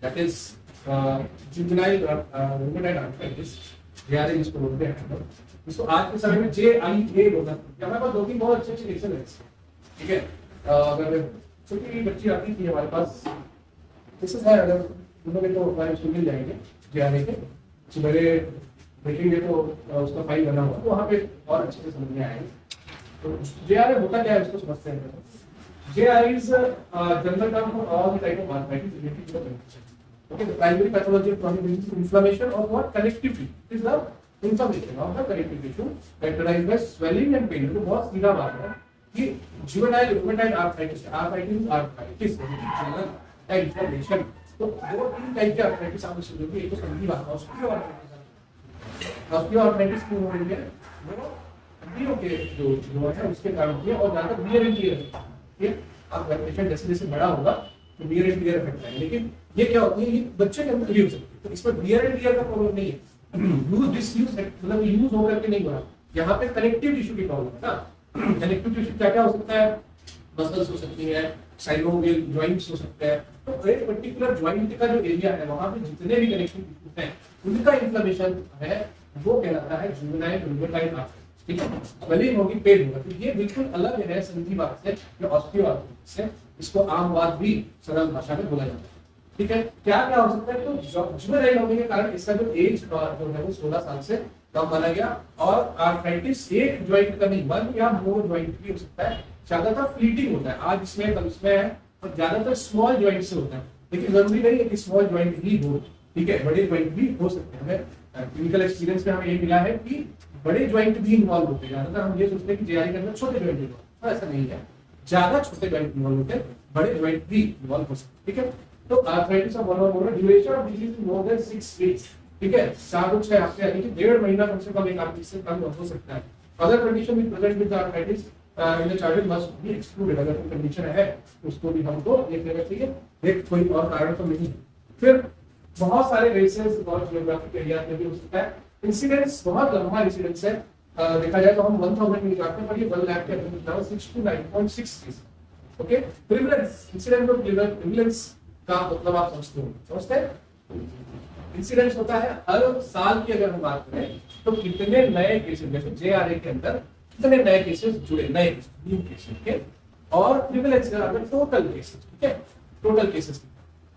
That is juvenile rheumatoid arthritis, JRA जिसको बोलते हैं। इसको आज के समय में JIA बोला। हमारे पास दो तीन बहुत अच्छे अच्छे केसेस हैं, ठीक है। अगर छोटी बच्ची आती थी हमारे पास, केसेस है, अगर उन्होंने तो हमारे उसको मिल जाएंगे JRA के, सुबह देखेंगे तो उसका फाइल बना हुआ, तो वहाँ पे और अच्छे से समझ में आएंगे। तो JRA होता क्या है उसको समझते हैं। JRA is general term for all the type of arthritis related to the condition. Okay, the primary pathology of chronic disease is inflammation of what? Connective tissue. It is the inflammation of the connective tissue characterized by swelling and pain. तो बहुत सीधा बात है कि juvenile rheumatoid arthritis, arthritis general या inflammation, तो दो तीन टाइप के arthritis आप समझोगे। एक तो संधि वाला ऑस्टियोआर्थराइटिस क्यों हो रही है, वो हड्डियों के जो है उसके कारण होती है, और ज्यादा वियर एंड टियर है। आप पेशेंट जैसे जैसे बड़ा होगा तो वियर एंड टियर इफेक्ट आएगा। लेकिन ये क्या होती है, ये बच्चे के अंदर भी हो सकती है, तो इसमें वियर एंड टियर का प्रॉब्लम नहीं है, यूज डिसयूज मतलब यूज होकर के नहीं हो रहा। यहाँ पे कनेक्टिव टिश्यू की प्रॉब्लम है ना। कनेक्टिव टिश्यू क्या क्या हो सकता है, मसल्स हो सकती है, साइनोवियल जॉइंट्स हो सकते हैं। तो एक पर्टिकुलर जॉइंट का जो एरिया है वहां पे जितने भी कनेक्टिव टिश्यू हैं उनका इन्फ्लेमेशन है, वो कहलाता है जुवेनाइल रूमेटॉइड आर्थराइटिस, ठीक है। स्वेलिंग होगी, पेन होगा, तो ये बिल्कुल अलग है संधिवात से या ऑस्टियोआर्थराइटिस से। इसको आम बात भी सरल भाषा में बोला जाता है, ठीक है। क्या क्या हो सकता है, तो जुवेनाइल होने के कारण इसका जो एज जो है वो 16 साल से कम माना गया। और आर्थराइटिस एक ज्वाइंट का नहीं, वन या मोर ज्वाइंट भी हो सकता है। ज्यादातर फ्लीटिंग होता है, आज इसमें कल इसमें है, और ज्यादातर स्मॉल ज्वाइंट से होता है। लेकिन जरूरी नहीं है कि स्मॉल ज्वाइंट ही हो, ठीक है, बड़े ज्वाइंट भी हो सकते हैं। क्लिनिकल एक्सपीरियंस में हमें ये मिला है कि बड़े ज्वाइंट भी इन्वॉल्व होते हैं। ज्यादातर हम ये सोचते हैं कि JRA के अंदर छोटे ज्वाइंट इन्वॉल्व, ऐसा नहीं है, ज्यादा छोटे ज्वाइंट इन्वॉल्व होते हैं, बड़े ज्वाइंट भी इन्वॉल्व हो सकते हैं, ठीक है। तो arthritis of one or more, duration of disease is more than 6 weeks, ठीक है, 4 से 6 हफ्ते, यानी कि 1.5 महीना कम से कम एक आदमी से कम हो सकता है। Other condition with present with arthritis in the child must be excluded. अगर कोई कंडीशन है उसको भी हमको देख लेना चाहिए, एक कोई और कारण तो नहीं है। फिर बहुत सारे रेसेस और जियोग्राफिक एरिया में भी हो सकता है। इंसिडेंस बहुत लंबा इंसिडेंस है, देखा जाए तो हम 1000 में निकालते हैं, पर ये 1 लाख के अंदर मिलता है, 6 to 9.6 case. Okay, prevalence, incidence of prevalence का मतलब आप समझते हैं। इंसिडेंस होता है हर साल की, अगर हम बात करें तो कितने नए केसेस, जैसे JRA के अंदर कितने नए केसेस जुड़े, नए न्यू केसेस के, और प्रिवलेंस अगर टोटल केसेस, ठीक है, टोटल केसेस।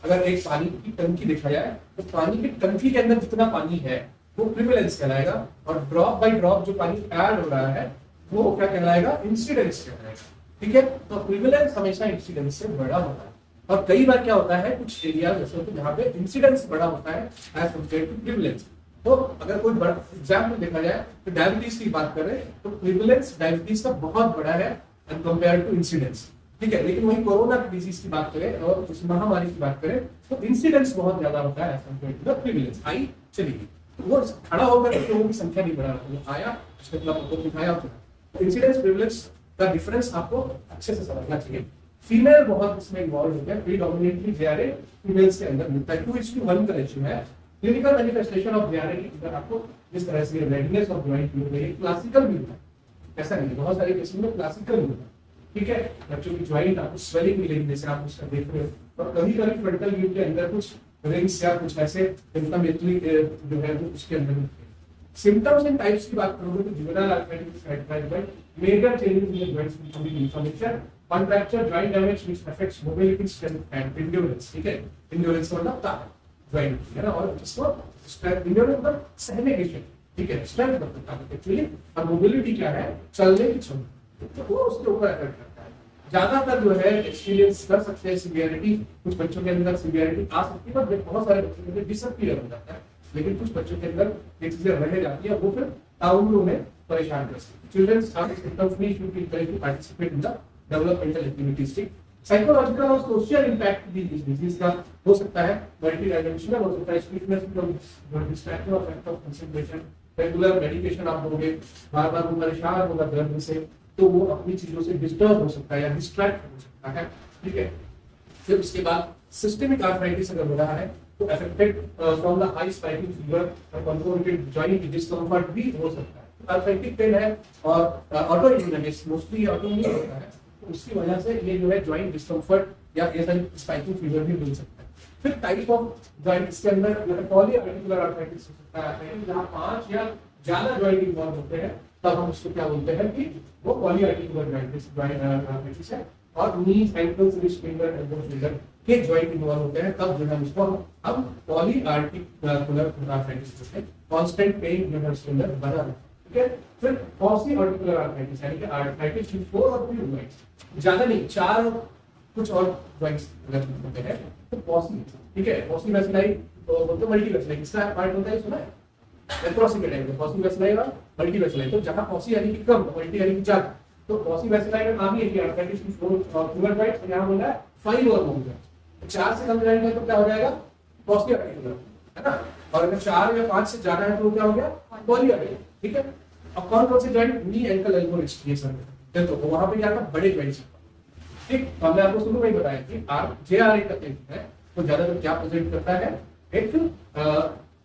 अगर एक पानी की टंकी देखा जाए तो पानी की टंकी के अंदर जितना पानी है वो प्रिवलेंस कहलाएगा, और ड्रॉप बाय ड्रॉप जो पानी ऐड हो रहा है वो क्या कहलाएगा, इंसिडेंस कहलाएगा, ठीक है। तो प्रिवलेंस हमेशा इंसिडेंस से बड़ा होता है, और कई बार क्या होता है, कुछ एरिया जैसे होते हैं जहाँ पे इंसिडेंस बड़ा होता है एज कम्पेयर टू प्रिवलेंस। तो अगर कोई बड़ा एग्जाम्पल देखा जाए तो डायबिटीज की बात करें तो प्रिवलेंस डायबिटीज का बहुत बड़ा है एज कम्पेयर टू इंसिडेंस, ठीक है। लेकिन वही कोरोना डिजीज की बात करें और उस महामारी की बात करें तो इंसिडेंस बहुत ज्यादा होता है as compare to the prevalence. आई चली गई, तो वो खड़ा होकर लोगों की संख्या नहीं बढ़ा रहा, वो आया उसने अपना प्रकोप दिखाया। तो इंसिडेंस प्रिवलेंस का डिफरेंस आपको अच्छे से समझना चाहिए। फीमेल बहुत इसमें इन्वॉल्व होते हैं, प्रीडोमिनेटली JRA फीमेल्स के अंदर मिलता है, 2:1 का रेशियो है। क्लिनिकल मैनिफेस्टेशन ऑफ JRA की अगर आपको जिस तरह से रेडनेस ऑफ जॉइंट मिल रही है, क्लासिकल मिलता है, ऐसा नहीं, बहुत सारे केसेस में क्लासिकल मिलता है, ठीक है। बच्चों की जॉइंट आपको स्वेलिंग मिलेगी जैसे आप उसका देख रहे हो, और कभी कभी फ्रंटल व्यू के अंदर कुछ रिंग्स या कुछ ऐसे इन्फ्लेमेटरी जो है वो उसके अंदर मिलते हैं। सिम्टम्स एंड टाइप्स की बात करोगे तो juvenile arthritis is characterized by major changes in the joints including inflammation, contracture, joint damage which affects mobility, strength and endurance, ठीक है। एंड्योरेंस मतलब ताकत, जॉइंट है ना, और जिसको स्ट्रेंथ, एंड्योरेंस मतलब सहने की शक्ति, ठीक है, स्ट्रेंथ मतलब ताकत एक्चुअली, और मोबिलिटी क्या है, चलने की क्षमता, तो वो उसके ऊपर इफेक्ट करता है। ज्यादातर जो है एक्सपीरियंस कर सकते हैं सिवियरिटी, कुछ बच्चों के अंदर सिवियरिटी आ सकती है, पर बहुत सारे बच्चों के अंदर डिसअपीयर हो जाता है, लेकिन कुछ बच्चों के अंदर ये चीजें रह जाती है, वो फिर ताउम्र उन्हें परेशान कर सकती है। Childrens are symptoms we should be encouraged to participate in the developmental activities, ठीक। साइकोलॉजिकल और सोशल इंपैक्ट भी इस डिजीज का हो सकता है, मल्टी डायमेंशनल हो सकता है, stiffness from distraction of act of concentration, regular medication आप दोगे, बार बार वो परेशान होगा दर्द से, तो वो अपनी चीजों से डिस्टर्ब हो सकता है या डिस्ट्रैक्ट हो सकता है, ठीक है। फिर उसके बाद सिस्टेमिक आर्थराइटिस अगर हो रहा है तो affected from the high spiking fever और कंट्रोलेटेड जॉइंट डिस्कम्फर्ट भी हो सकता है। आर्थराइटिक पेन है और ऑटो इम्यून है, मोस्टली ऑटो इम्यून होता है, तो उसकी वजह से ये जो है जॉइंट डिस्कम्फर्ट या ऐसा स्पाइकिंग फीवर भी मिल सकता है। फिर टाइप ऑफ जॉइंट इसके अंदर पॉली आर्टिकुलर आर्थराइटिस हो सकता है, जहां 5 या ज्यादा जॉइंट इन्वॉल्व होते हैं, तब हम उसको क्या बोलते हैं कि वो पॉली आर्टिकुलर आर्थराइटिस है। और knees, ankles, wrist, finger, elbow, shoulder के जॉइंट इन्वॉल्व होते हैं, तब जो है उसको हम पॉली आर्टिकुलर आर्थराइटिस बोलते हैं। कांस्टेंट पेन जो है उसके अंदर बना रहता है, ठीक है। फिर पॉली आर्टिकुलर आर्थराइटिस यानी कि आर्थराइटिस इन 4 और 5 जॉइंट्स, ज्यादा नहीं 4 कुछ और जॉइंट्स अगर होते हैं तो पॉसी, ठीक है। पॉसी वेस्लाई तो बोलते मल्टी वेस्लाई, इसका पार्ट होता है, सुना है लेप्रोसी के टाइम में पॉसी वेस्लाई और मल्टी वेस्लाई। तो जहां पॉसी यानी कि कम, मल्टी यानी कि ज्यादा, तो पॉसी वेस्लाई का नाम ही है कि आर्थराइटिस इन 4 और 5 जॉइंट्स, यहां बोला है 5 और मोर जॉइंट्स। 4 से कम जॉइंट है तो क्या हो जाएगा पॉसी आर्टिकुलर, है ना। और अगर 4 या 5 से ज्यादा है तो क्या हो गया पॉली आर्टिकुलर, ठीक है। अब कौन कौन से जॉइंट, नी, एंकल, एल्बो, रिस्ट, ये सब तो वहां पे क्या था बड़े जॉइंट्स, ठीक। तो हमने आपको शुरू में ही बताया कि JRA का टेस्ट है तो ज्यादातर क्या प्रेजेंट करता है, एक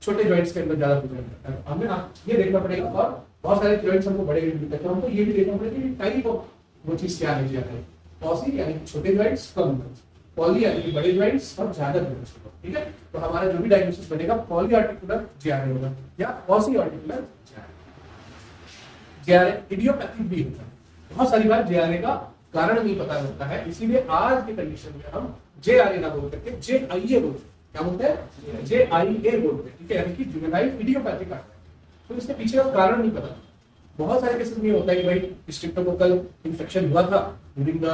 छोटे जॉइंट्स के अंदर ज्यादा प्रेजेंट करता है। हमें ये देखना पड़ेगा, और बहुत सारे जॉइंट्स हमको बड़े मिलते हैं, तो हमको ये भी देखना पड़ेगा कि टाइप ऑफ वो चीज क्या है JRA। पॉसी यानी कि छोटे जॉइंट्स, कम जॉइंट्स, पॉली यानी कि बड़े जॉइंट्स और ज्यादा जॉइंट्स, ठीक है। तो हमारा जो भी डायग्नोसिस बनेगा पॉली आर्टिकुलर JRA होगा या पॉसी आर्टिकुलर JRA। इडियोपैथिक भी होता है, बहुत सारी बार JRA का कारण नहीं पता होता है, इसीलिए आज की कंडीशन में हम JRA ना बोल करके JIA बोलते हैं। क्या बोलते हैं JIA बोलते हैं, ठीक है, यानी कि जुवेनाइल इडियोपैथिक आर्थराइटिस। तो इसके पीछे का कारण नहीं पता। बहुत सारे केसेस में होता है कि भाई स्ट्रेप्टोकोकल इन्फेक्शन हुआ था ड्यूरिंग द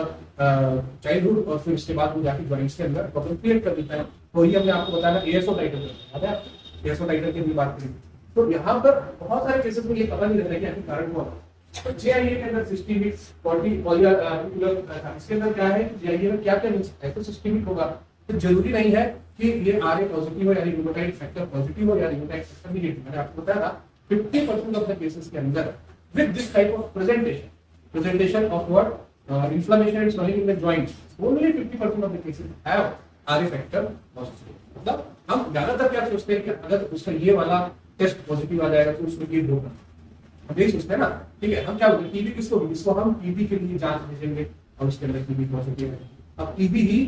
चाइल्डहुड, और फिर उसके बाद वो जाके जॉइंट्स के अंदर प्रॉब्लम क्रिएट कर देता है। तो ये हमने आपको बताया ASO टाइटर, याद है आपको ASO टाइटर की भी बात करी। तो यहाँ पर बहुत सारे केसेस में ये पता नहीं रहता है कि आखिर कारण क्या है। तो JIA के अंदर सिस्टेमिक पॉली आर्टिकुलर, इसके अंदर क्या है JIA में क्या क्या मिल सकता है, तो सिस्टेमिक होगा। तो जरूरी नहीं है कि ये RA पॉजिटिव हो यानी रूमेटॉइड फैक्टर पॉजिटिव हो या रूमेटॉइड फैक्टर नेगेटिव। मैंने आपको बताया था 50% ऑफ द केसेस के अंदर with this type of presentation of what inflammation and swelling in the joints, only 50% of the cases have RA factor positive. मतलब हम ज्यादातर क्या सोचते हैं कि अगर उसका ये वाला टेस्ट पॉजिटिव आ जाएगा तो उसमें ये होगा, हम यही सोचते हैं ना, ठीक है। हम क्या बोलते हैं टीबी किसको हम टीबी के लिए जांच भेजेंगे और उसके अंदर टीबी पॉजिटिव है। अब टीबी ही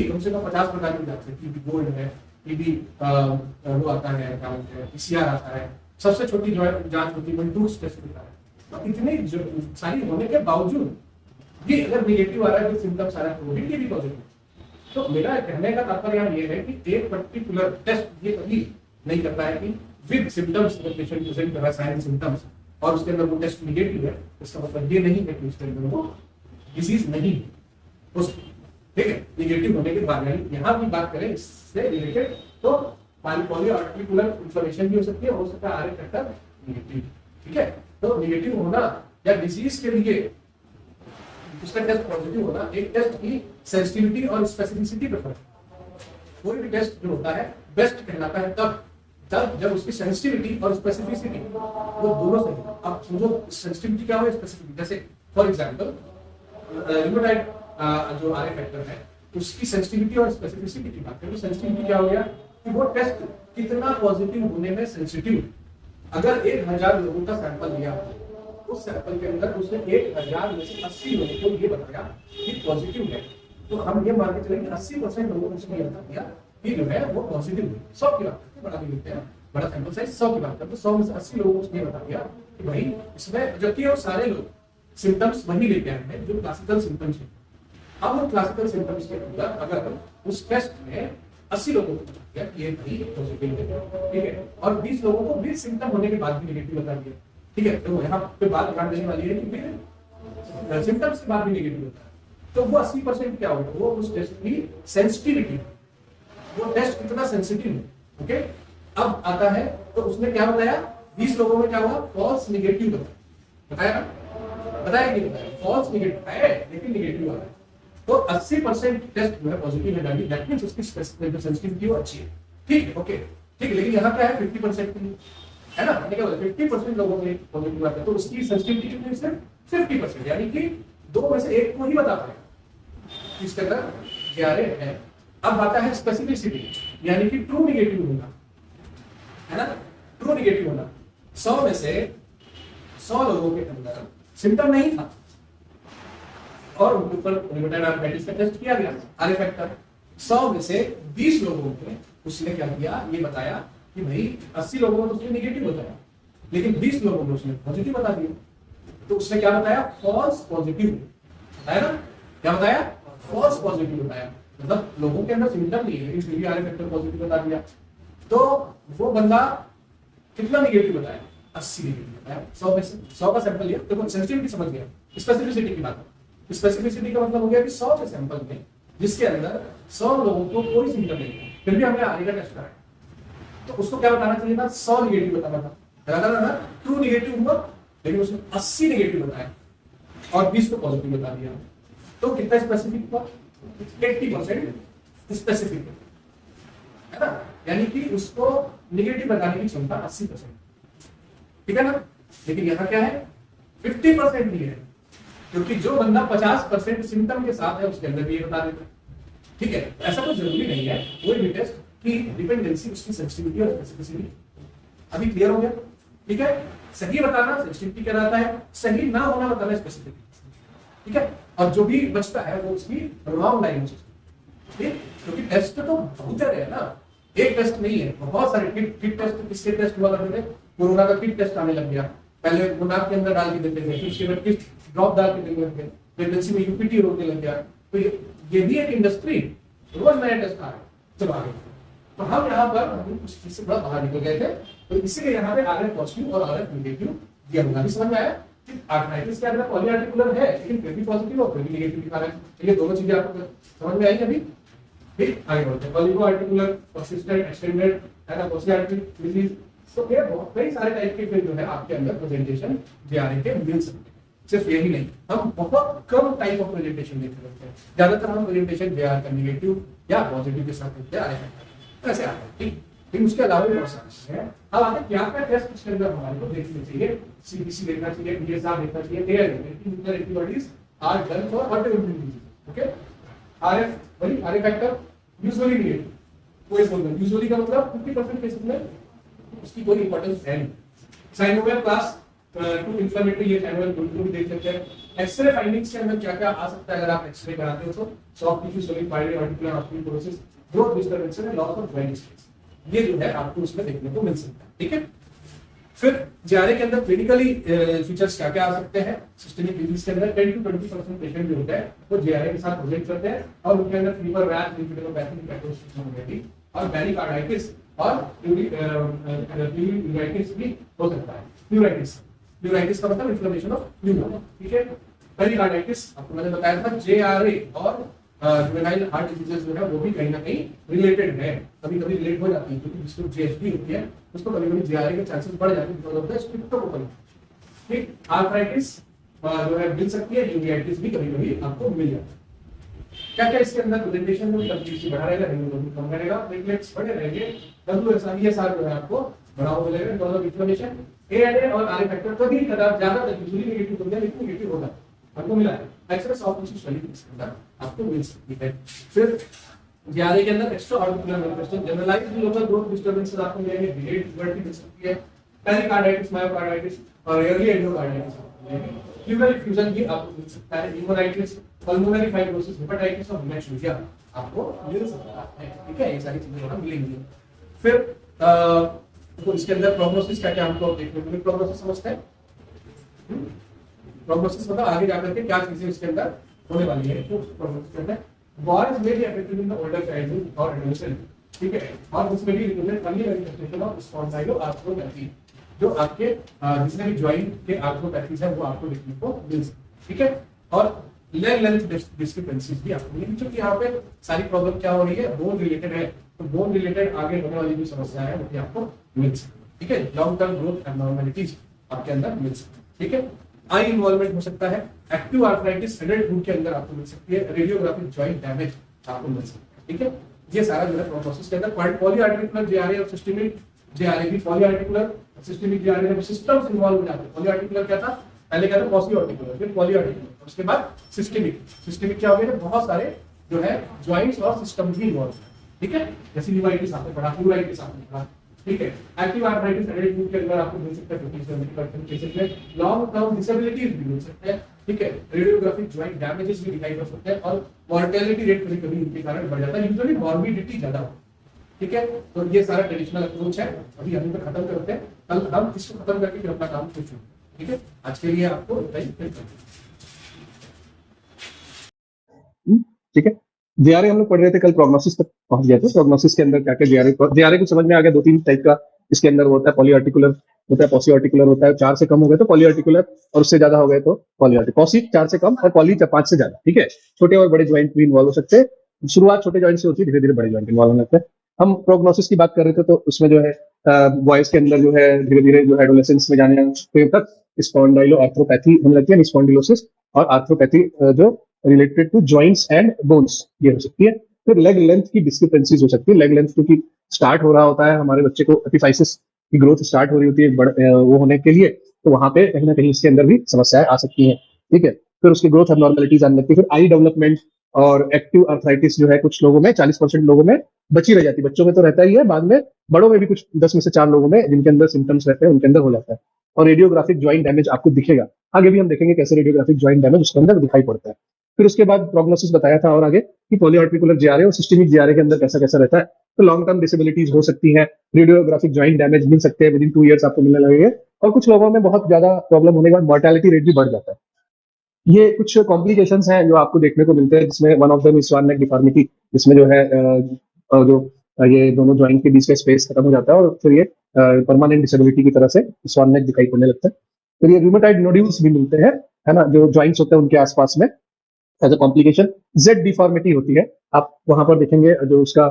कम से कम 50 प्रकार की जांच है, टीबी गोल्ड है, टीबी वो आता है क्या बोलते हैं PCR आता है, सबसे छोटी जो है जांच होती है टूथ टेस्ट होता है। तो इतनी सारी होने के बावजूद भी अगर नेगेटिव आ रहा है, सिम्टम्स आ रहा है, तो भी टीबी पॉजिटिव। तो मेरा कहने का तात्पर्य यहाँ ये है कि एक पर्टिकुलर टेस्ट ये कभी नहीं करता है कि विद सिम्टम्स पेशेंट प्रेजेंट कर रहा है साइन सिम्टम्स और उसके अंदर वो टेस्ट नेगेटिव है, इसका मतलब ये नहीं है कि उसके अंदर वो डिजीज नहीं है, ठीक है। नेगेटिव होने के बाद यहाँ भी बात करें इससे रिलेटेड तो पॉली आर्टिकुलर इन्फ्लेमेशन भी हो सकती है, हो सकता है RA फैक्टर नेगेटिव, ठीक है। तो नेगेटिव होना या डिजीज के लिए उसका टेस्ट पॉजिटिव होना एक टेस्ट की सेंसिटिविटी और स्पेसिफिसिटी पे फर्क है। कोई भी टेस्ट जो होता है बेस्ट कहलाता है तब जब उसकी सेंसिटिविटी और स्पेसिफिसिटी वो दोनों सही है। अब समझो सेंसिटिविटी क्या हो, स्पेसिफिसिटी, जैसे फॉर एग्जांपल रूमेटॉइड जो RA फैक्टर है उसकी सेंसिटिविटी और स्पेसिफिसिटी की बात करें तो सेंसिटिविटी क्या हो गया कि वो टेस्ट कितना पॉजिटिव होने में सेंसिटिव। अगर 1000 लोगों का सैंपल लिया, उस सैंपल के अंदर उसने 1000 में से 80 लोगों को ये बताया कि पॉजिटिव है, तो हम ये मान के चलें कि 80% लोगों को उसने ये बता दिया कि जो है वो पॉजिटिव है। 100 की बात करते हैं, बड़ा भी लेते हैं, बड़ा सैंपल साइज 100 की बात करते हैं, 100 में से 80 लोगों को उसने बता दिया कि भाई इसमें, जबकि वो सारे लोग सिम्टम्स वही लेके आए हैं जो क्लासिकल सिम्टम्स हैं। अब उन क्लासिकल सिम्टम्स के अंदर अगर उस टेस्ट में 80 लोगों को बता दिया कि ये भाई पॉजिटिव है, ठीक है, और 20 लोगों को भी सिम्टम होने के बाद भी नेगेटिव बता दिया, ठीक है, तो यहाँ पे बात ध्यान देने वाली है कि फिर सिम्टम्स के बाद भी नेगेटिव होता है, तो वो 80% क्या होगा, वो उस टेस्ट की सेंसिटिविटी, वो टेस्ट कितना सेंसिटिव है, ओके। अब आता है तो उसने क्या बताया, 20 लोगों में क्या हुआ, फॉल्स नेगेटिव बताया ना, बताया कि नहीं बताया, फॉल्स नेगेटिव है लेकिन नेगेटिव आ रहा है। तो 80% टेस्ट जो है पॉजिटिव है, दैट मींस उसकी जो सेंसिटिविटी वो अच्छी है, ठीक है, ओके, ठीक है। लेकिन यहाँ क्या है 50% की है ना, क्या बोला 50% लोगों में पॉजिटिव आता है, तो उसकी सेंसिटिविटी कितनी है, सिर्फ 50%, यानी कि 2 में से 1 को ही बता पाएगा इसके अंदर JRA है। अब आता है स्पेसिफिसिटी, यानी कि ट्रू नेगेटिव होना, है ना, ट्रू नेगेटिव होना। 100 में से 100 लोगों के अंदर सिम्टम नहीं था और उनके ऊपर रूमेटॉइड आर्थराइटिस का टेस्ट किया गया RA फैक्टर, 100 में से 20 लोगों में उसने क्या किया, ये बताया कि भाई 80 लोगों में तो उसने नेगेटिव बताया, लेकिन 20 लोगों में उसने पॉजिटिव बता दिया। तो उसने क्या बताया, फॉल्स पॉजिटिव बताया ना, क्या बताया, फॉल्स पॉजिटिव बताया। मतलब लोगों के अंदर सिम्टम नहीं है लेकिन फिर भी आर फैक्टर पॉजिटिव बता दिया। तो वो बंदा कितना नेगेटिव बताया, 80 नेगेटिव बताया 100 में से। 100 का सैंपल लिया, देखो सेंसिटिविटी समझ गया, स्पेसिफिसिटी की बात है। स्पेसिफिसिटी का मतलब हो गया कि 100 के सैंपल में जिसके अंदर 100 लोगों को कोई सिम्टम नहीं है, फिर भी हमने आगे का टेस्ट कराया, तो उसको क्या बताना चाहिए था, 100 नेगेटिव बताना था, लगातार ना ट्रू नेगेटिव हुआ, लेकिन उसने 80 नेगेटिव बताया और 20 को पॉजिटिव बता दिया। तो कितना स्पेसिफिक हुआ, 80% स्पेसिफिक है ना, यानी कि उसको नेगेटिव बताने की क्षमता 80%, ठीक है ना। लेकिन यहाँ क्या है, 50% ही है, क्योंकि जो बंदा 50% सिम्टम के साथ है उसके अंदर भी ये बता देता है, ठीक है। ऐसा तो जरूरी नहीं है कोई भी टेस्ट की डिपेंडेंसी उसकी सेंसिटिविटी और स्पेसिफिसिटी। अभी क्लियर हो गया, ठीक है। सही बताना सेंसिटिविटी कहलाता है, सही ना होना बताना स्पेसिफिसिटी, ठीक है। और जो भी बचता है वो उसकी रॉन्ग डायग्नोसिस, ठीक, क्योंकि टेस्ट तो बहुत सारे है ना, एक टेस्ट नहीं है, बहुत सारे किट टेस्ट। किसके टेस्ट हुआ करते थे, कोरोना का किट टेस्ट आने लग गया, पहले नाक के अंदर डाल के देते थे, फिर उसके बाद किट ड्रॉप डाल के देने लग गए, प्रेगनेंसी में यूपीटी होने लग गया। तो ये भी एक इंडस्ट्री, रोज नया टेस्ट आ रहा है। चलो आगे, तो हम यहाँ पर उस चीज से थोड़ा बाहर निकल गए थे, तो इसीलिए यहाँ पे आरएफ पॉजिटिव और आरएफ नेगेटिव दिया होगा। समझ में आया कि आर्थराइटिस के अंदर पॉलीआर्टिकुलर है लेकिन फिर भी पॉजिटिव और फिर भी नेगेटिव दिखा रहा है। ये दोनों चीजें आपको समझ में आई अभी, ठीक। आगे बढ़ते हैं, पॉलीआर्टिकुलर, पर्सिस्टेंट, एक्सटेंडेड है ना, पॉलीआर्टिक डिजीज। तो ये बहुत कई सारे टाइप के फिर जो है आपके अंदर प्रेजेंटेशन जेआरए के मिल सकते हैं। सिर्फ यही नहीं, हम बहुत कम टाइप ऑफ प्रेजेंटेशन देते रहते हैं, ज्यादातर हम प्रेजेंटेशन जेआर का नेगेटिव या पॉजिटिव के साथ देते हैं, ऐसे आता है, ठीक। लेकिन उसके अलावा भी बहुत सारे हैं। अब आगे क्या क्या टेस्ट इसके अंदर हमारे को देखने चाहिए, सीबीसी देखना चाहिए, डीएसआर देखना चाहिए, air antibodies are done for autoimmune disease, okay. RF वही आरएफ फैक्टर यूजुअली नेगेटिव, कोई बोलते हैं यूजुअली का मतलब 50% केसेस में उसकी कोई इंपॉर्टेंस है नहीं। साइनोवेल क्लास 2 इंफ्लेमेटरी, ये साइनोवेल बिल्कुल भी देख सकते हैं। एक्सरे फाइंडिंग्स के अंदर क्या क्या आ सकता है अगर आप एक्सरे कराते हो तो, soft tissue swelling, pylori articular osteoporosis, growth disturbance में लॉस ऑफ जॉइंट स्पेस, ये जो है आपको उसमें देखने को मिल सकता है, ठीक है। फिर जेआरए के अंदर क्लिनिकली फीचर्स क्या क्या आ सकते हैं, सिस्टेमिक डिजीज के अंदर 10 to 20% पेशेंट जो होते हैं वो जेआरए के साथ प्रेजेंट करते हैं और उनके अंदर फीवर, रैश, लिम्फेडेनोपैथी, पैथोसिस और पेरिकार्डाइटिस और न्यूराइटिस भी हो सकता है। न्यूराइटिस का मतलब इन्फ्लेमेशन ऑफ न्यूरॉन, ठीक है। पेरिकार्डाइटिस आपको मैंने बताया था, जेआरए और जुवेनाइल हार्ट डिजीजेस जो है वो भी कहीं ना कहीं रिलेटेड है, कभी-कभी रिलेट हो जाती है, क्योंकि जिसको जेएचडी होती है उसको कभी-कभी जेआरए के चांसेस बढ़ जाते हैं बिकॉज़ ऑफ द स्ट्रिप्टोकोकल, ठीक। आर्थराइटिस जो है मिल सकती है, यूरियाइटिस भी कभी-कभी आपको मिल जाती है। क्या-क्या इसके अंदर प्रेजेंटेशन में कंप्लीटली बढ़ा रहेगा, हीमोग्लोबिन कम रहेगा, प्लेटलेट्स बढ़े रहेंगे, डब्ल्यूएसआर जो है आपको बढ़ा हुआ मिलेगा बिकॉज़ ऑफ इन्फ्लेमेशन। एएनए और आरए फैक्टर कभी कदार ज्यादा यूजुअली नेगेटिव होता है लेकिन नेगेटिव होता है, आपको मिला है। एक्सरे सॉफ्ट टिश्यू स्वेलिंग इसके अंदर आपको मिल सकती है। फिर जेआरए के अंदर extra orbicular manifestation, generalized local growth disturbances आपको मिलेंगे, डिलेड पुबर्टी मिल सकती है, पेरिकार्डाइटिस, मायोकार्डाइटिस और एयरली एंडोकार्डाइटिस प्लूरल फ्यूजन भी आपको मिल सकता है, न्यूमोनाइटिस, पल्मोनरी फाइब्रोसिस, हेपेटाइटिस और हेमेटूरिया आपको मिल सकता है, ठीक है। ये सारी चीजें वहां मिलेंगी। फिर तो इसके अंदर प्रोग्नोसिस क्या क्या हमको देखने को मिले, प्रोग्नोसिस समझते हैं, प्रोग्नोसिस मतलब आगे जाकर के क्या चीजें इसके अंदर होने वाली है। तो प्रोग्नोसिस कहते हैं बॉयज में भी affected in the older childhood और एडोलेसेंस, ठीक है। और उसमें भी रिकमेंडेड अर्ली मैनिफेस्टेशन ऑफ स्पॉन्डाइलोआर्थरोपैथी, जो आपके जितने भी जॉइंट के आर्थरोपैथीज है वो आपको देखने को मिल सकती है, ठीक है। और लेग लेंथ डिस्क्रिपेंसीज भी आपको मिलेंगी, क्योंकि यहाँ पे सारी प्रॉब्लम क्या हो रही है, बोन रिलेटेड है, तो बोन रिलेटेड आगे होने वाली जो समस्या है वो भी आपको मिल सकती है, ठीक है। लॉन्ग टर्म ग्रोथ एब्नॉर्मलिटीज आपके अंदर मिल सकती है, ठीक है। आई इन्वॉल्वमेंट हो सकता है, एक्टिव आर्थराइटिस एडल्टहुड के अंदर आपको मिल सकती है, रेडियोग्राफिक जॉइंट डैमेज आपको मिल सकता है, ठीक है। ये सारा जो है प्रोसेस के अंदर पॉलीआर्टिकुलर जेआरए और सिस्टेमिक जेआरए भी, पॉलीआर्टिकुलर सिस्टेमिक जेआरए में सिस्टम्स इन्वॉल्व हो जाते हैं। पॉलीआर्टिकुलर क्या था, पहले क्या था पॉलीआर्टिकुलर, फिर पॉलीआर्टिकुलर, उसके बाद सिस्टेमिक। सिस्टेमिक क्या हो गया, बहुत सारे जो है जॉइंट्स और सिस्टम भी इन्वॉल्व है, ठीक है। जैसे न्यूराइटिस आपने पढ़ा, न्यूराइटिस आपने पढ़ा, ठीक है। एक्टिव आर्थराइटिस एडल्टहुड के अंदर आपको मिल सकता है 50-70% केसेस में, लॉन्ग टर्म डिसेबिलिटीज भी मिल सकते हैं, ठीक है, रेडियोग्राफिक ज्वाइंट डैमेजेस भी दिखाई पड़ सकते हैं और मॉर्टेलिटी रेट कभी कभी इनके कारण बढ़ जाता है, यूजुअली मॉर्बिडिटी ज्यादा होती है। ठीक है, तो ये सारा ट्रेडिशनल अप्रोच है, अभी हम पे खत्म करते हैं, कल हम इसको खत्म करके फिर अपना काम शुरू करेंगे। ठीक है, आज के लिए आपको इतना ही, फिर करते हैं। ठीक है, जेआरए हम लोग पढ़ रहे थे, कल प्रोग्नोसिस तक पहुंच गए थे। प्रोग्नोसिस के अंदर क्या क्या जेआरए को समझ में आ गया, 2-3 टाइप का इसके अंदर होता है, पॉलीआर्टिकुलर होता है, पॉसिआर्टिकुलर होता है, 4 से कम हो गए तो पॉलीआर्टिकुलर, और उससे ज्यादा हो गए तो पॉलीआर्टिकुलर। पॉसी 4 से कम और पॉली 5 से ज्यादा। ठीक है, छोटे और बड़े ज्वाइंट भी इन्वॉल्व हो सकते हैं। शुरुआत छोटे ज्वाइंट से होती है, धीरे धीरे बड़े ज्वाइंट इन्वॉल्व होने लगते हैं। हम प्रोग्नोसिस की बात कर रहे थे, तो उसमें जो है बॉयज के अंदर जो है धीरे धीरे जो एडोलेसेंस में जाने तक स्पॉन्डाइलो आर्थ्रोपैथी होने लगती है, स्पॉन्डिलोसिस और आर्थ्रोपैथी जो related to joints and bones, ये हो सकती है। फिर लेग लेंथ की डिस्क्रिपेंसीज हो सकती है। लेग लेंथ क्योंकि स्टार्ट हो रहा होता है, हमारे बच्चे को एपिफाइसिस की ग्रोथ स्टार्ट हो रही होती है वो होने के लिए, तो वहां पे कहीं ना कहीं इसके अंदर भी समस्याएं आ सकती हैं। ठीक है, फिर उसकी ग्रोथ एबनॉर्मेलिटीज आने लगती है। फिर आई डेवलपमेंट और एक्टिव अर्थराइटिस जो है कुछ लोगों में, 40% लोगों में बची रह जाती है। बच्चों में तो रहता ही है, बाद में बड़ों में भी कुछ 10 में से 4 लोगों में जिनके अंदर सिम्टम्स रहते हैं उनके अंदर हो जाता है। और रेडियोग्राफिक ज्वाइंट डैमेज आपको दिखेगा, आगे भी हम देखेंगे कैसे रेडियोग्राफिक ज्वाइंट डैमेज उसके अंदर दिखाई पड़ता है। फिर उसके बाद प्रोग्नोसिस बताया था और आगे कि पॉलीआर्टिकुलर जेआरए और सिस्टेमिक जेआरए के अंदर कैसा कैसा रहता है। तो लॉन्ग टर्म डिसेबिलिटीज हो सकती है, रेडियोग्राफिक ज्वाइंट डैमेज मिल सकते हैं, विदिन 2 ईयर्स आपको मिलने लगेंगे। और कुछ लोगों में बहुत ज्यादा प्रॉब्लम होने के बाद मोर्टेलिटी रेट भी बढ़ जाता है। ये कुछ कॉम्प्लिकेशंस हैं जो आपको देखने को मिलते हैं, जिसमें one of them is swan neck deformity, जिसमें जो है जो ये दोनों ज्वाइंट के बीच का स्पेस खत्म हो जाता है और फिर ये परमानेंट डिसेबिलिटी की तरह से स्वान नेक दिखाई पड़ने लगता है। फिर ये रूमेटाइड नोड्यूल्स भी मिलते हैं, है ना, जो ज्वाइंट्स होते हैं उनके आसपास में as a complication. Z deformity होती है, आप वहां पर देखेंगे जो उसका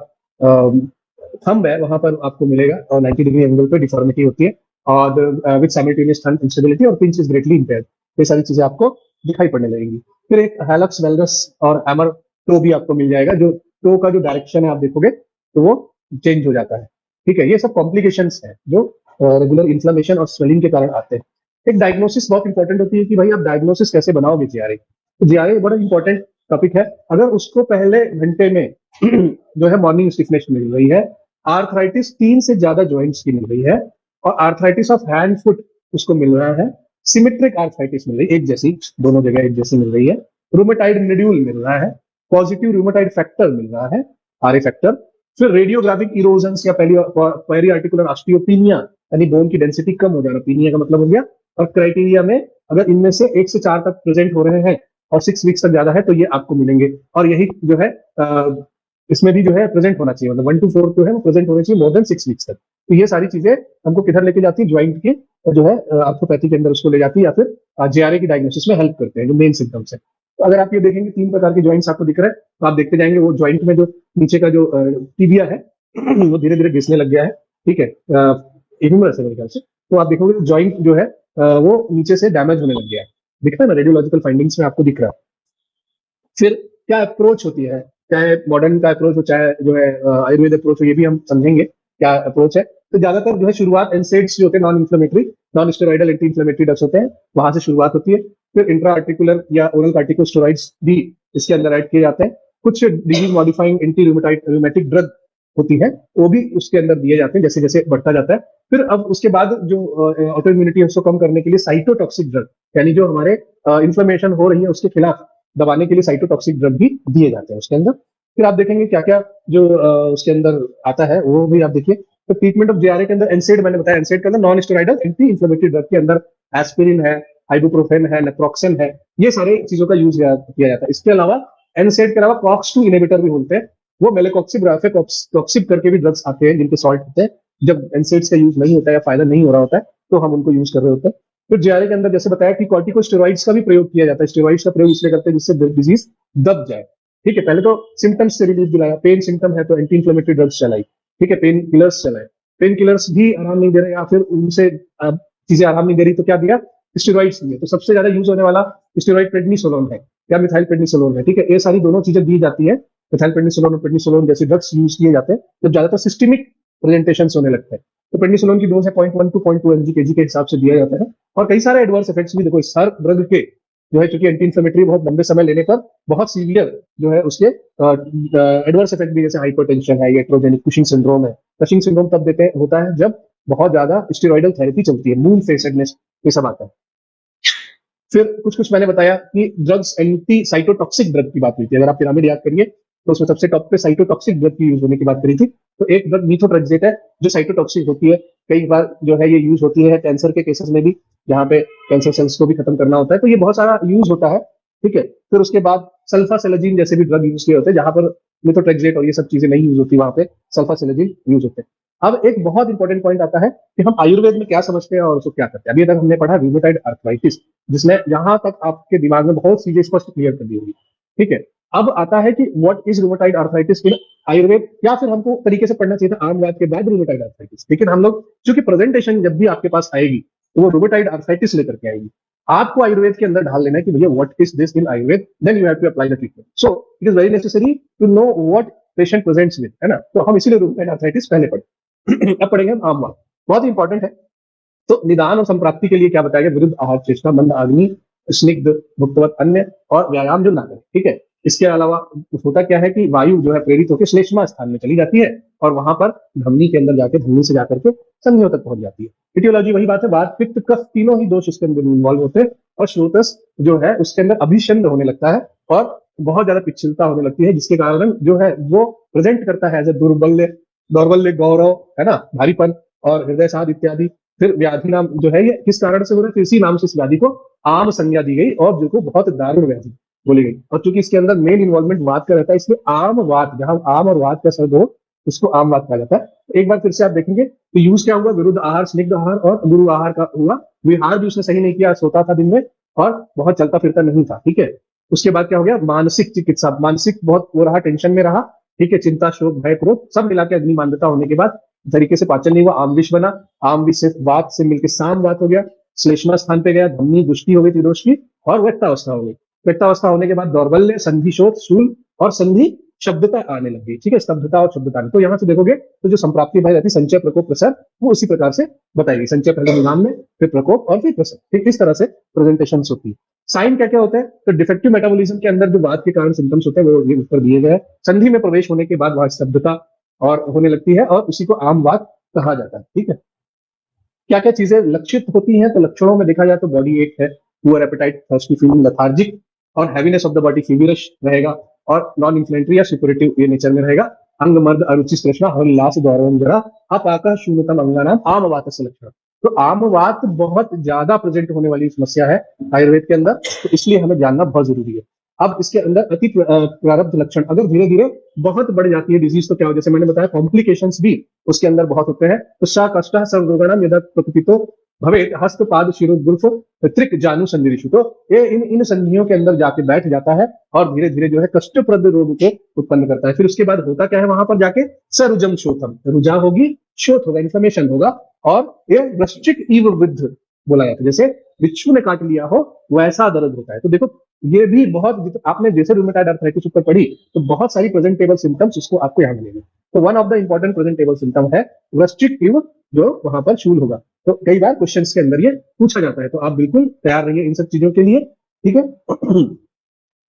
थंब है वहां पर आपको मिलेगा और 90 डिग्री एंगल पे डिफॉर्मिटी होती है, और विद साइमल्टेनियस थंब इंस्टेबिलिटी और पिंच इज ग्रेटली इंपेयर्ड। ये सारी चीजें आपको दिखाई पड़ने लगेंगी। फिर एक हैलक्स वेलगस और हैमर टो भी आपको मिल जाएगा, जो टो का जो डायरेक्शन है आप देखोगे तो वो चेंज हो जाता है। ठीक है, ये सब कॉम्प्लिकेशंस हैं जो रेगुलर इन्फ्लेमेशन और स्वेलिंग के कारण आते हैं। एक डायग्नोसिस बहुत इंपॉर्टेंट होती है कि भाई आप डायग्नोसिस कैसे बनाओगे जेआरए। तो जेआरए बड़ा इंपॉर्टेंट टॉपिक है। अगर उसको पहले घंटे में जो है मॉर्निंग स्टिफनेस मिल रही है, आर्थराइटिस 3 से ज्यादा ज्वाइंट्स की मिल रही है, और आर्थराइटिस ऑफ हैंड फुट उसको मिल रहा है, सिमेट्रिक आर्थराइटिस मिल रही है, एक जैसी, दोनों जगह एक जैसी मिल रही है, रूमेटाइड नोड्यूल मिल रहा है, पॉजिटिव रूमेटाइड फैक्टर मिल रहा है, आरए फैक्टर, फिर रेडियोग्राफिक इरोजन्स या पेरी आर्टिकुलर ऑस्टियोपीनिया यानी बोन की डेंसिटी कम हो जाना, पीनिया का मतलब हो गया। और क्राइटेरिया में अगर इनमें से 1 से 4 तक प्रेजेंट हो रहे हैं और 6 वीक्स तक ज्यादा है तो ये आपको मिलेंगे। और यही जो है इसमें भी जो है प्रेजेंट होना चाहिए, मतलब 1 to 4 जो है वो प्रेजेंट होना चाहिए मोर देन 6 वीक्स तक। तो ये सारी चीजें हमको किधर लेके जाती है, ज्वाइंट के जो है आर्थोपैथी के अंदर उसको ले जाती है, या फिर जेआरए की डायग्नोसिस में हेल्प करते हैं जो मेन सिम्टम्स है। तो अगर आप ये देखेंगे 3 प्रकार के ज्वाइंट्स आपको दिख रहे हैं, तो आप देखते जाएंगे वो ज्वाइंट में जो नीचे का जो टिबिया है वो धीरे धीरे घिसने लग गया है। ठीक है, ह्यूमरस है मेरे ख्याल से। तो आप देखोगे ज्वाइंट जो है वो नीचे से डैमेज होने लग गया है, दिखता है ना, रेडियोलॉजिकल फाइंडिंग्स में आपको दिख रहा है। फिर क्या अप्रोच होती है, चाहे मॉडर्न का अप्रोच हो चाहे जो है आयुर्वेद अप्रोच हो, ये भी हम समझेंगे क्या अप्रोच है। तो ज्यादातर जो है शुरुआत एनसेड्स जो होते हैं, non inflammatory non steroidal anti inflammatory drugs होते हैं, वहां से शुरुआत होती है। फिर इंट्रा आर्टिकुलर या ओरल कार्टिकोस्टेरॉइड्स भी इसके अंदर ऐड किए जाते हैं। कुछ disease modifying anti rheumatic drug होती है, वो भी उसके अंदर दिए जाते हैं जैसे जैसे बढ़ता जाता है। फिर अब उसके बाद जो ऑटो इम्यूनिटी है उसको कम करने के लिए साइटोटॉक्सिक ड्रग, यानी जो हमारे इन्फ्लेमेशन हो रही है उसके खिलाफ दबाने के लिए साइटोटॉक्सिक ड्रग भी दिए जाते हैं उसके अंदर। फिर आप देखेंगे क्या क्या जो उसके अंदर आता है वो भी आप देखिए। तो ट्रीटमेंट ऑफ जेआरए के अंदर एनसेड, मैंने बताया एनसेड के अंदर non steroidal anti inflammatory drug के अंदर एस्पिरिन है, आइबुप्रोफेन है, नेप्रोक्सेन है, ये सारे चीजों का यूज किया जाता है। इसके अलावा एनसेड के अलावा कॉक्स 2 इनहिबिटर भी होते हैं, वो मेलेकॉक्सिब राफेकॉक्सिब करके भी ड्रग्स आते हैं जिनके सॉल्ट होते हैं। जब एनसेड्स का यूज नहीं होता है या फायदा नहीं हो रहा होता है तो हम उनको यूज कर रहे होते हैं। फिर जेआरए के अंदर जैसे बताया कि कॉर्टिकोस्टेरॉइड्स का भी प्रयोग किया जाता है। स्टेरॉइड्स का प्रयोग इसलिए करते हैं जिससे डिजीज दब जाए। ठीक है, पहले तो सिम्टम्स से रिलीफ दिलाया, पेन सिम्टम है तो एंटी इन्फ्लेमेटरी ड्रग्स चलाई, ठीक है, पेन किलर्स चलाए, पेन किलर्स भी आराम नहीं दे रहे या फिर उनसे चीजें आराम नहीं दे रही तो क्या दिया, स्टेरॉइड्स दिए। तो सबसे ज्यादा यूज होने वाला स्टेरॉइड प्रेडनिसोलोन है या मिथाइल प्रेडनिसोलोन है। ठीक है, ये सारी दोनों चीजें दी जाती है, मिथाइल प्रेडनिसोलोन और प्रेडनिसोलोन जैसे ड्रग्स यूज किए जाते हैं जब ज्यादातर सिस्टेमिक प्रेजेंटेशन होने लगते हैं। तो प्रेडनिसोलोन की डोज है 0.1 to 0.2 mg kg के हिसाब से दिया जाता है। और कई सारे एडवर्स इफेक्ट्स भी देखो इस हर ड्रग के जो है, क्योंकि एंटी इन्फ्लेमेटरी बहुत लंबे समय लेने पर बहुत सीवियर जो है उसके एडवर्स इफेक्ट भी, जैसे हाइपरटेंशन है, एट्रोजेनिक कुशिंग सिंड्रोम है। कुशिंग सिंड्रोम तब देते होता है जब बहुत ज्यादा स्टेरॉइडल थेरेपी चलती है, मून फेसेडनेस, ये सब आता है। फिर कुछ कुछ मैंने बताया कि ड्रग्स, एंटी साइटोटॉक्सिक ड्रग की बात हुई थी। अगर आप पिरामिड याद करिए तो उसमें सबसे टॉप पे साइटोटॉक्सिक ड्रग की यूज होने की बात करी थी। तो एक ड्रग मीथोट्रेक्सेट है जो साइटोटॉक्सिक होती है। कई बार जो है ये यूज होती है कैंसर के केसेस में भी, जहाँ पे कैंसर सेल्स को भी खत्म करना होता है, तो ये बहुत सारा यूज होता है। ठीक है, फिर उसके बाद सल्फासेलेजिन जैसे भी ड्रग यूज किए होते हैं, जहां पर मिथोट्रेक्सेट और ये सब चीजें नहीं यूज होती, वहां पे सल्फासेलेजिन यूज होते हैं। अब एक बहुत इंपॉर्टेंट पॉइंट आता है कि हम आयुर्वेद में क्या समझते हैं और उसको क्या करते हैं। अभी तक हमने पढ़ा रूमेटाइड आर्थराइटिस, जिसमें यहां तक आपके दिमाग में बहुत चीजें स्पष्ट क्लियर कर दी होगी। ठीक है, अब आता है कि व्हाट इज रूमेटाइड आर्थराइटिस इन आयुर्वेद, या फिर हमको तरीके से पढ़ना चाहिए था आम बात के बाद रूमेटाइड आर्थराइटिस। लेकिन हम लोग चूंकि प्रेजेंटेशन जब भी आपके पास आएगी तो वो रूमेटाइड आर्थराइटिस लेकर के आएगी, आपको आयुर्वेद के अंदर ढाल लेना है कि भैया what is this in Ayurveda, then you have to apply the treatment. So it is very necessary to know what patient presents with, है ना। तो हम इसीलिए रूमेटाइड आर्थराइटिस पहले पढ़े। अब पढ़ेंगे हम आम बात, बहुत इंपॉर्टेंट है। तो निदान और संप्राप्ति के लिए क्या बताया गया? विरुद्ध आहार चेष्टा, मंद अग्नि, स्निग्ध, भुक्तवत अन्य और व्यायाम जो ना करें। ठीक है, इसके अलावा होता क्या है कि वायु जो है प्रेरित होकर श्लेष्मा स्थान में चली जाती है और वहां पर धमनी के अंदर जाके, धमनी से जाकर के संधियों तक पहुंच जाती है। इटियोलॉजी वही बात है, वात पित्त कफ तीनों ही दोष इसके अंदर इन्वॉल्व होते हैं और श्रोतस जो है उसके अंदर अभिषंद होने लगता है और बहुत ज्यादा पिछलता होने लगती है, जिसके कारण जो है वो प्रेजेंट करता है एज ए दुर्बल्य, दौर्बल्य, गौरव, है ना, भारीपन और हृदय साध इत्यादि। फिर व्याधि नाम जो है ये किस कारण से हो रहा है? तो इसी नाम से इस व्याधि को आम संज्ञा दी गई और जो को बहुत दारुण व्याधि बोली गई। और चूंकि इसके अंदर मेन इन्वॉल्वमेंट वात का रहता है, इसलिए आम वात, जहां आम और वात का शब्द हो उसको आम वात कहा जाता है। तो एक बार फिर से आप देखेंगे तो यूज क्या हुआ? विरुद्ध आहार, स्निग्ध आहार और गुरु आहार का हुआ। विहार भी उसने सही नहीं किया, सोता था दिन में और बहुत चलता फिरता नहीं था। ठीक है, उसके बाद क्या हो गया? मानसिक चिकित्सा, मानसिक बहुत वो रहा, टेंशन में रहा। ठीक है, चिंता, शोक, भय, क्रोध सब मिला के अग्नि मान्यता होने के बाद तरीके से पाचन नहीं हुआ, आमविष बना, आमविष से वात से मिलकर साम वात हो गया, श्लेष्मा स्थान पे गया, धमनी दुष्टि हो गई, त्रिदोष की, और व्यक्तावस्था हो गई। व्यक्तावस्था होने के बाद दौर्बल्य, संधि शोथ, शूल और संधि शब्दता आने लग गई। ठीक है, स्तब्धता और शब्दता आने। तो यहाँ से देखोगे तो जो संप्राप्ति भाई रहती, संचय, प्रकोप, प्रसर, वो उसी प्रकार से बताएगी। संचय पहले निदान में, फिर प्रकोप और फिर प्रसर। ठीक इस तरह से प्रेजेंटेशन होती है। साइन क्या क्या होता है? तो डिफेक्टिव मेटाबॉलिज्म के अंदर जो बात के कारण सिम्टम्स होते हैं वो ये ऊपर दिए गए हैं। संधि में प्रवेश होने के बाद वहां स्तब्धता और होने लगती है और उसी को आम वात कहा जाता है। ठीक है, क्या क्या चीजें लक्षित होती हैं? तो लक्षणों में देखा जाए तो बॉडी एक है, poor appetite, thirsty feeling, lethargic और heaviness of the body, feverish रहेगा और नॉन इन्फ्लेमेटरी या सुपरेटिव ये नेचर में रहेगा। अंग मर्द, अरुचि, तृष्णा, हल्लास, गौरव, जरा, अपाका, शून्यतम अंगानाम, आम वात से लक्षण। तो आम वात बहुत ज्यादा प्रेजेंट होने वाली समस्या है आयुर्वेद के अंदर, तो इसलिए हमें जानना बहुत जरूरी है। अब इसके अंदर अति प्रारब्ध लक्षण अगर धीरे धीरे बहुत बढ़ जाती है डिजीज, तो क्या हो? जैसे मैंने बताया कॉम्प्लिकेशंस भी उसके अंदर बहुत होते हैं। तो सा कष्ट सर्वरोगणम यदा प्रकृतितो भवे हस्त पाद शिरो गुल्फ त्रिक जानु संधिषु। तो ये इन संधियों के अंदर जाके बैठ जाता है और धीरे धीरे जो है कष्टप्रद रोग को उत्पन्न करता है। फिर उसके बाद होता क्या है? वहां पर जाके सरुजम शोथम, रुजा होगी, शोथ होगा, इन्फ्लेमेशन होगा और ये वृश्चिक इव विद्ध बोला जाता है। जैसे बिच्छू ने काट लिया हो वैसा दर्द होता है। तो देखो ये भी बहुत, आपने जैसे रूमेटाइड आर्थराइटिस ऊपर पढ़ी तो बहुत सारी प्रेजेंटेबल सिम्टम्स उसको आपको यहाँ मिलेंगे। तो one of the important presentable symptom है वृश्चिक इव, जो वहां पर शूल होगा। तो कई बार क्वेश्चंस के अंदर ये पूछा जाता है, तो आप बिल्कुल तैयार रहिए इन सब चीजों के लिए। ठीक है,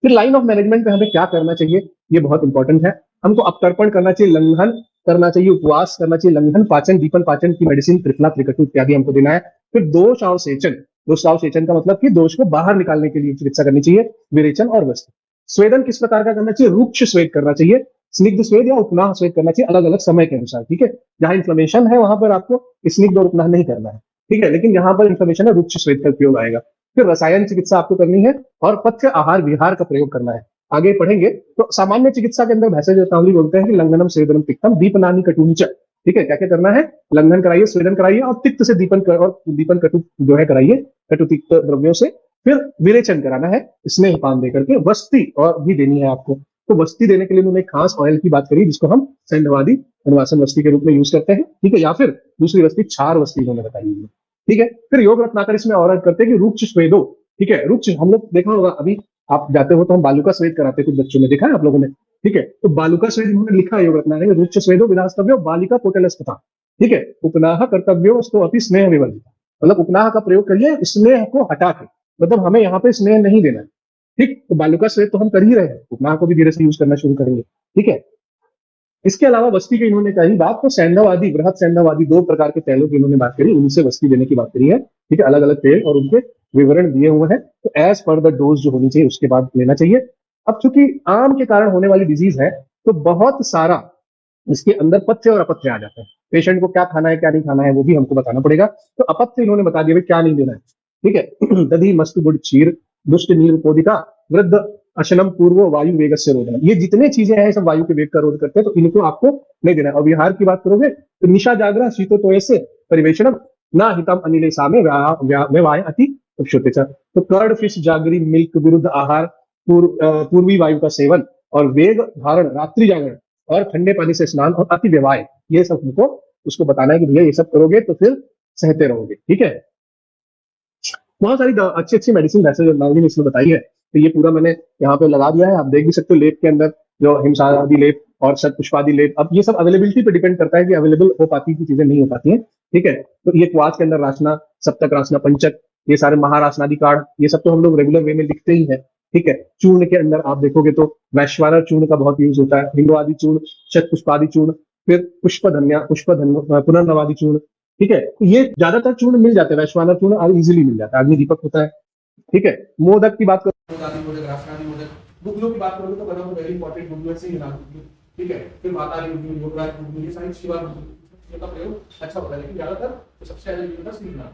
फिर लाइन ऑफ मैनेजमेंट में हमें क्या करना चाहिए, ये बहुत इंपॉर्टेंट है। हमको अपतर्पण करना चाहिए, लंघन करना चाहिए, उपवास करना चाहिए, लंघन, पाचन, दीपन पाचन की मेडिसिन, त्रिफला, त्रिकटु इत्यादि हमको देना है। फिर दोष और सेचन, दोष और सेचन का मतलब कि दोष को बाहर निकालने के लिए चिकित्सा करनी चाहिए, विरेचन और वस्त्र। स्वेदन किस प्रकार का करना चाहिए? रुक्ष स्वेद करना चाहिए, स्निग्ध स्वेद या उपनाह स्वेद करना चाहिए, अलग अलग समय के अनुसार। ठीक है, जहां इन्फ्लेमेशन है वहां पर आपको स्निग्ध और उपनाह नहीं करना है। ठीक है, लेकिन जहां पर इन्फ्लेमेशन है रुक्ष स्वेद का उपयोग आएगा। फिर रसायन चिकित्सा आपको करनी है और पथ्य आहार विहार का प्रयोग करना है। आगे पढ़ेंगे तो सामान्य चिकित्सा के अंदर भैंसे जो बोलते हैं कि लंघनम स्वेदनम तिक्तम दीपनानी कटुंच। ठीक है, क्या क्या करना है? लंघन कराइए, स्वेदन कराइए और तिक्त से दीपन कर, और दीपन कटु जो है कराइए, कटु तिक्त द्रव्यों से। फिर विरेचन कराना है स्नेह पान देकर के। वस्ती और भी देनी है आपको, तो वस्ती देने के लिए उन्होंने खास ऑयल की बात करी जिसको हम सैंधवादी अनुवासन वस्ती के रूप में यूज करते हैं। ठीक है, या फिर दूसरी वस्ती क्षार वस्ती उन्होंने बताई है। ठीक है, फिर योग रत्नाकर इसमें और करते हैं कि रुक्ष स्वेदो। ठीक है, रुक्ष हम लोग देखा होगा, अभी आप जाते हो तो हम बालू का स्वेद कराते हैं, कुछ बच्चों में देखा है आप लोगों ने। ठीक है, तो बालू का स्वेद इन्होंने लिखा है योग रत्नाकर, रुक्ष स्वेदो विधास्तव्यो बालिका कोटलस्पथा। ठीक है, उपनाह कर्तव्यो तो अति स्नेह विवर्जिता, मतलब उपनाह का प्रयोग करिए स्नेह को हटा के, मतलब हमें यहाँ पे स्नेह नहीं देना है। ठीक, तो बालू का स्वेद तो हम कर ही रहे हैं, उपनाह को भी धीरे से यूज करना शुरू करेंगे। ठीक है, इसके अलावा वस्ती की इन्होंने कही बात, तो सैंधववादी, बृहद सैंधववादी, दो प्रकार के तेलों की इन्होंने बात करी, उनसे वस्ती देने की बात करी है। ठीक है, अलग अलग तेल और उनके विवरण दिए हुए हैं। तो एज पर द डोज जो होनी चाहिए उसके बाद लेना चाहिए। अब चूंकि आम के कारण होने वाली डिजीज है, तो बहुत सारा इसके अंदर पथ्य और अपथ्य आ जाता है। पेशेंट को क्या खाना है क्या नहीं खाना है वो भी हमको बताना पड़ेगा। तो अपथ्य इन्होंने बता दिया भाई क्या नहीं देना है। ठीक है, दधी मस्त गुड़ क्षीर दुष्ट नीर पोदिका वृद्ध अशनम पूर्व वायु वेग से रोधन, ये जितने चीजें हैं सब वायु के वेग का रोध करते हैं, तो इनको आपको नहीं देना है। और विहार की बात करोगे तो निशा जागरण शीतो तो ऐसे परिवेशनम ना हितम अनिले सामे व्यवाय अति उपशुते। तो कर्ड फिश जागरी मिल्क विरुद्ध आहार, पूर्वी वायु का सेवन और वेग धारण रात्रि जागरण और ठंडे पानी से स्नान और अति व्यवाय, ये सब हमको उसको बताना है कि भैया ये सब करोगे तो फिर सहते रहोगे। ठीक है, बहुत सारी अच्छी अच्छी मेडिसिन वैसे नाजी ने इसमें बताई है। तो ये पूरा मैंने यहाँ पे लगा दिया है, आप देख भी सकते हो लेप के अंदर जो हिमसादी लेप और शतपुष्पादि लेप। अब ये सब अवेलेबिलिटी पे डिपेंड करता है कि अवेलेबल हो पाती की चीजें नहीं हो पाती हैं। ठीक है, तो ये क्वाच के अंदर रासना, सप्तक रासना, पंचक, ये सारे महारासनादि कार्ड, ये सब तो हम लोग रेगुलर वे में लिखते ही है। ठीक है, चूर्ण के अंदर आप देखोगे तो वैश्वानर चूर्ण का बहुत यूज होता है, हिंदू आदि चूर्ण, शतपुष्पादि चूर्ण, फिर पुष्पधन्य पुनर्नवादि चूर्ण। ठीक है, तो ये ज्यादातर चूर्ण मिल जाते हैं, वैश्वानर चूर्ण और इजिली मिल जाता है, अग्नि दीपक होता है। ठीक है, मोदक की बात करो, आदि मोदक, रासनादि मोदक, गुगलों की बात करोगे तो one of very important Guglon से ही नाम। ठीक है, फिर माताली गुगलू, योगराज गुगलू, ये सारी शिवा गुगलू का प्रयोग अच्छा होता है, लेकिन ज्यादातर तो सबसे ज्यादा यूज होता है सीखना।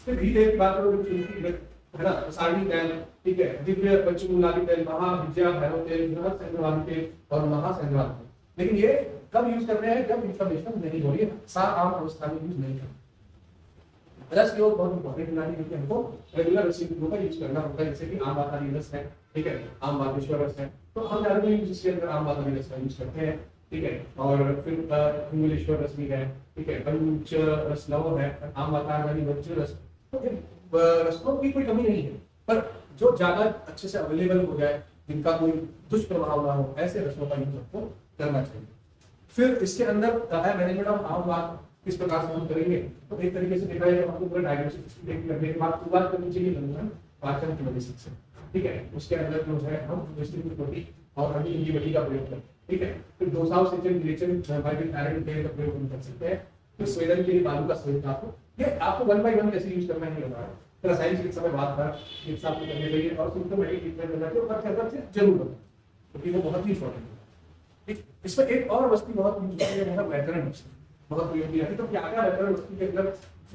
फिर घी तेल की बात करोगे तो है ना, सारणी तेल, ठीक है, दिव्य पंचमूलादि तेल, महाविद्या भैरव तेल, बृहद सैंधवादी तेल और महासैंधवादी तेल। लेकिन ये कब यूज करने हैं, जब इंफ्लेमेशन नहीं हो रही है, आम अवस्था में यूज नहीं करना। रस योग बहुत इंपॉर्टेंट बनानी, क्योंकि हमको रेगुलर रसों का यूज करना होता है, जैसे कि आम बातारी रस है, ठीक है, आम बागेश्वर रस है, तो हम ज्यादा इसके अंदर आम बातारी रस का यूज करते हैं। ठीक है, और फिर हिंगलेश्वर रस भी है, ठीक है, पंच रस लव है, आम बातारी वज्र रस। तो रसों की कोई कमी नहीं है, पर जो ज्यादा अच्छे से अवेलेबल हो जाए, जिनका कोई दुष्प्रभाव ना हो, ऐसे रसों का यूज आपको करना चाहिए। फिर इसके अंदर है मैनेजमेंट ऑफ आम बात किस प्रकार से हम करेंगे, तो एक तरीके से देखा जाए तो हमको पूरा डायग्नोस्टिक करने के बाद शुरुआत करनी चाहिए लंघन पाचन की मेडिसिन से। ठीक है, उसके अंदर जो है हम प्रोटीन और हनी एंटीबॉडी का प्रयोग करें। ठीक है, फिर डोसा सिंचन ग्लेचन वाइटमिन आयरन तेल का प्रयोग हम कर सकते हैं। फिर स्वेदन के लिए बालू का सेवन, आपको ये आपको 1 बाय 1 कैसे यूज करना है ये बताया। फिर रासायनिक चिकित्सा में बात कर चिकित्सा को करने चाहिए और सिम्टोमेटिक ट्रीटमेंट करना चाहिए, और हर से जरूर करें, क्योंकि वो बहुत ही इंपॉर्टेंट है। ठीक, इसमें एक और वस्तु बहुत यूज होती है, मतलब व्याकरण बहुत प्रयोग की जाती है। तो क्या क्या व्याकरण वस्तु के अंदर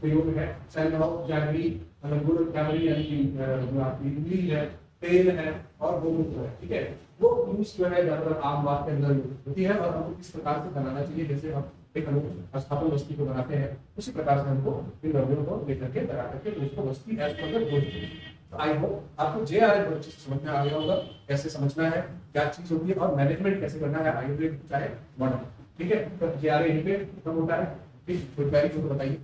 प्रयोग है, सैंधव, जागरी, गुड़, कैमरी यानी कि जो आपकी इमली है, तेल है और गोमूत्र है। ठीक है, वो यूज जो है ज्यादातर आम बात के अंदर होती है, और हमको किस प्रकार से बनाना चाहिए, जैसे हम एक स्थापन वस्तु को बनाते हैं उसी प्रकार से हमको इन द्रव्यों को लेकर के बना करके उसको वस्तु एज पर तो आई होप आपको JRH अच्छे से समझ में आ गया होगा, कैसे समझना है, क्या चीज होती है और मैनेजमेंट कैसे करना है आयुर्वेद चाहे मॉडर्न। ठीक है, तो JRH यहीं पे खत्म होता है। ठीक, कोई क्वेरी बताइए।